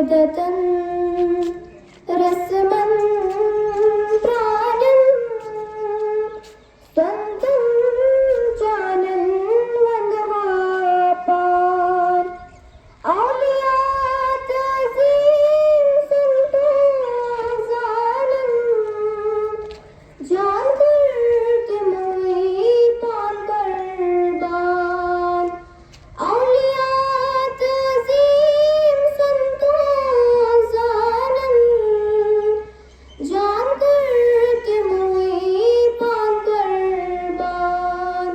मृदतं रसमं प्राणं स्वन्तं जानन् वन्दहापान् औलियात अज़ीम संतो जानन जान करते मोई पान कुर्बान औलियात अज़ीम संतो जानन जान करते मोई पान कुर्बान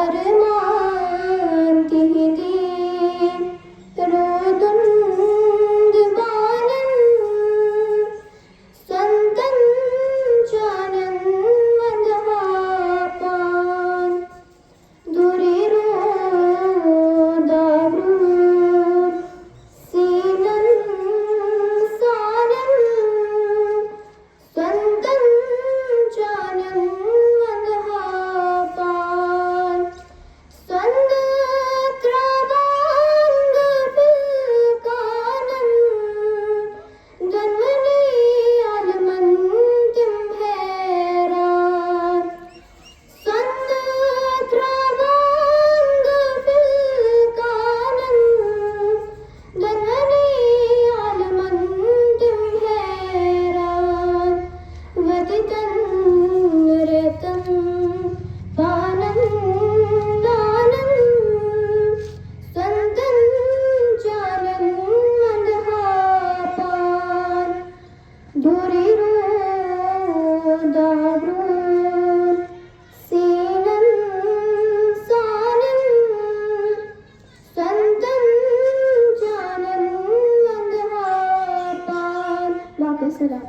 अरमान की दीन रोदन दीवानन संतन जानन वंदहापान दूरी रो दारून सीनन सानन संतन जानन वंदहापान संदत्राबांग पिलकानन गन्वनी आलमन तिम हैरान संदत्राबांग पिलकानन गन्वनी आलमन तिम हैरान वदितन रतन पानन दानन संतन जानन वंदहापान दूरी रो दारून सीनन सानन संतन जानन वंदहापान। वापस सलाम।